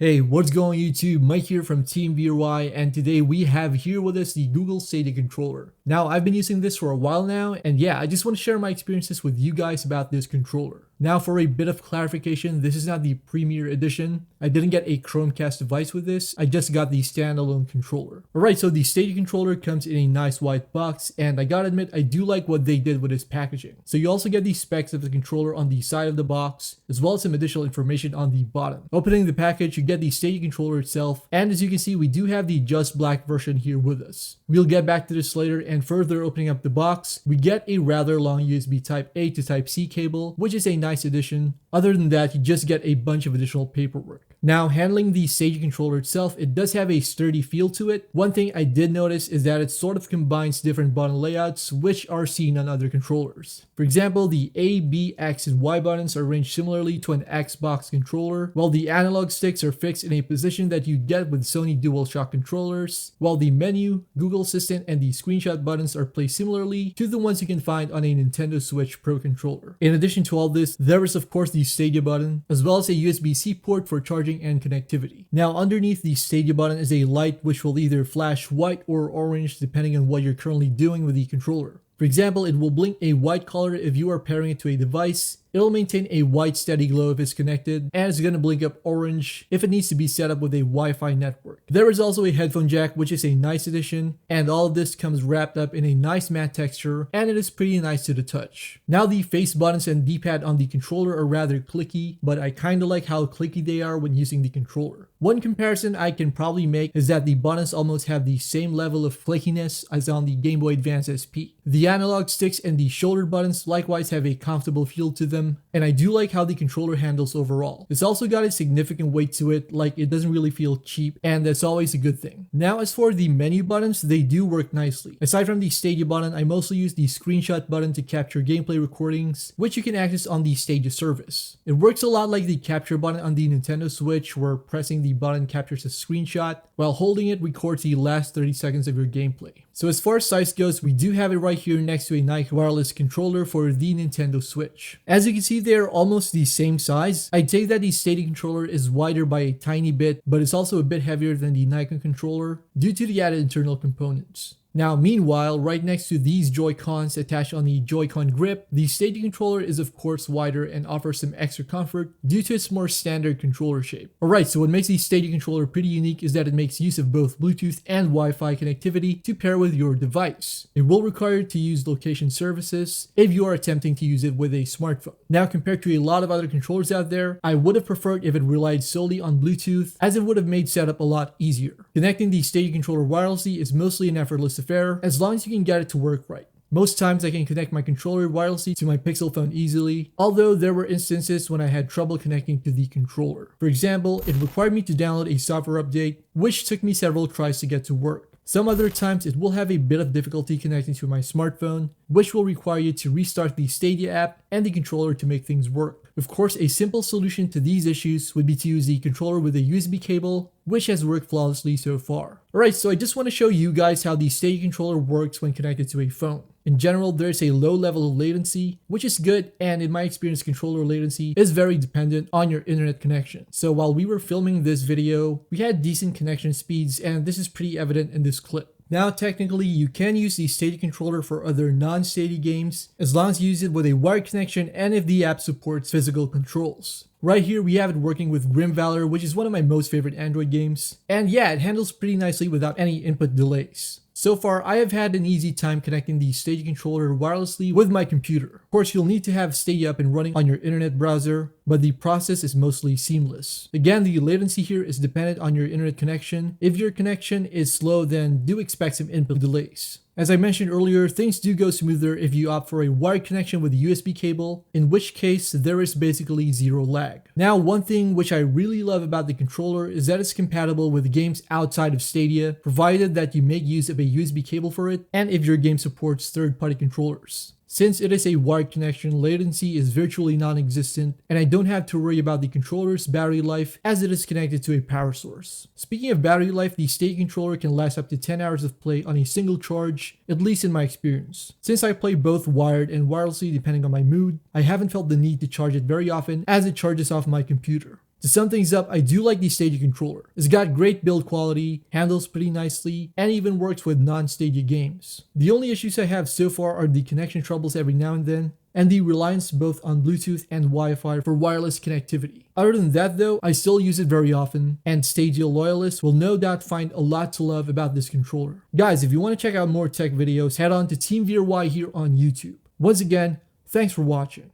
Hey, what's going on YouTube? Mike here from Team VRY, and today we have here with us the Google Stadia controller. Now, I've been using this for a while now, and yeah, I just want to share my experiences with you guys about this controller. Now, for a bit of clarification, this is not the Premier Edition. I didn't get a Chromecast device with this, I just got the standalone controller. Alright, so the Stadia controller comes in a nice white box, and I gotta admit, I do like what they did with its packaging. So you also get the specs of the controller on the side of the box, as well as some additional information on the bottom. Opening the package, you get the Stadia controller itself, and as you can see, we do have the just black version here with us. We'll get back to this later, and further opening up the box, we get a rather long USB Type-A to Type-C cable, which is a nice addition. Other than that, you just get a bunch of additional paperwork. Now, handling the Stadia controller itself, it does have a sturdy feel to it. One thing I did notice is that it sort of combines different button layouts, which are seen on other controllers. For example, the A, B, X, and Y buttons are arranged similarly to an Xbox controller, while the analog sticks are fixed in a position that you get with Sony DualShock controllers, while the menu, Google Assistant, and the screenshot buttons are placed similarly to the ones you can find on a Nintendo Switch Pro controller. In addition to all this, there is of course the Stadia button, as well as a USB-C port for charging and connectivity. Now, underneath the Stadia button is a light which will either flash white or orange depending on what you're currently doing with the controller. For example, it will blink a white color if you are pairing it to a device. It'll maintain a white steady glow if it's connected, and it's going to blink up orange if it needs to be set up with a Wi-Fi network. There is also a headphone jack, which is a nice addition, and all of this comes wrapped up in a nice matte texture, and it is pretty nice to the touch. Now, the face buttons and D-pad on the controller are rather clicky, but I kinda like how clicky they are when using the controller. One comparison I can probably make is that the buttons almost have the same level of flakiness as on the Game Boy Advance SP. The analog sticks and the shoulder buttons likewise have a comfortable feel to them, and I do like how the controller handles overall. It's also got a significant weight to it, like it doesn't really feel cheap, and that's always a good thing. Now, as for the menu buttons, they do work nicely. Aside from the Stadia button, I mostly use the screenshot button to capture gameplay recordings, which you can access on the Stadia service. It works a lot like the capture button on the Nintendo Switch, where pressing the button captures a screenshot, while holding it records the last 30 seconds of your gameplay. So as far as size goes, we do have it right here next to a Nike wireless controller for the Nintendo Switch. As you can see, they're almost the same size. I'd say that the Stadia controller is wider by a tiny bit, but it's also a bit heavier than the Nike controller due to the added internal components. Now, meanwhile, right next to these Joy-Cons attached on the Joy-Con grip, the Stadia controller is of course wider and offers some extra comfort due to its more standard controller shape. Alright, so what makes the Stadia controller pretty unique is that it makes use of both Bluetooth and Wi-Fi connectivity to pair with your device. It will require you to use location services if you are attempting to use it with a smartphone. Now, compared to a lot of other controllers out there, I would have preferred if it relied solely on Bluetooth, as it would have made setup a lot easier. Connecting the Stadia controller wirelessly is mostly an effortless affair, as long as you can get it to work right. Most times I can connect my controller wirelessly to my Pixel phone easily, although there were instances when I had trouble connecting to the controller. For example, it required me to download a software update, which took me several tries to get to work. Some other times it will have a bit of difficulty connecting to my smartphone, which will require you to restart the Stadia app and the controller to make things work. Of course, a simple solution to these issues would be to use the controller with a USB cable, which has worked flawlessly so far. Alright, so I just want to show you guys how the Stadia controller works when connected to a phone. In general, there's a low level of latency, which is good, and in my experience, controller latency is very dependent on your internet connection. So while we were filming this video, we had decent connection speeds, and this is pretty evident in this clip. Now, technically, you can use the Stadia controller for other non-Stadia games, as long as you use it with a wired connection and if the app supports physical controls. Right here, we have it working with Grim Valor, which is one of my most favorite Android games. And yeah, it handles pretty nicely without any input delays. So far, I have had an easy time connecting the Stadia controller wirelessly with my computer. Of course, you'll need to have Stadia up and running on your internet browser, but the process is mostly seamless. Again, the latency here is dependent on your internet connection. If your connection is slow, then do expect some input delays. As I mentioned earlier, things do go smoother if you opt for a wired connection with a USB cable, in which case there is basically zero lag. Now, one thing which I really love about the controller is that it's compatible with games outside of Stadia, provided that you make use of a USB cable for it, and if your game supports third-party controllers. Since it is a wired connection, latency is virtually non-existent, and I don't have to worry about the controller's battery life as it is connected to a power source. Speaking of battery life, the Stadia controller can last up to 10 hours of play on a single charge, at least in my experience. Since I play both wired and wirelessly depending on my mood, I haven't felt the need to charge it very often as it charges off my computer. To sum things up, I do like the Stadia controller. It's got great build quality, handles pretty nicely, and even works with non-Stadia games. The only issues I have so far are the connection troubles every now and then, and the reliance both on Bluetooth and Wi-Fi for wireless connectivity. Other than that though, I still use it very often, and Stadia loyalists will no doubt find a lot to love about this controller. Guys, if you want to check out more tech videos, head on to TeamVRY here on YouTube. Once again, thanks for watching.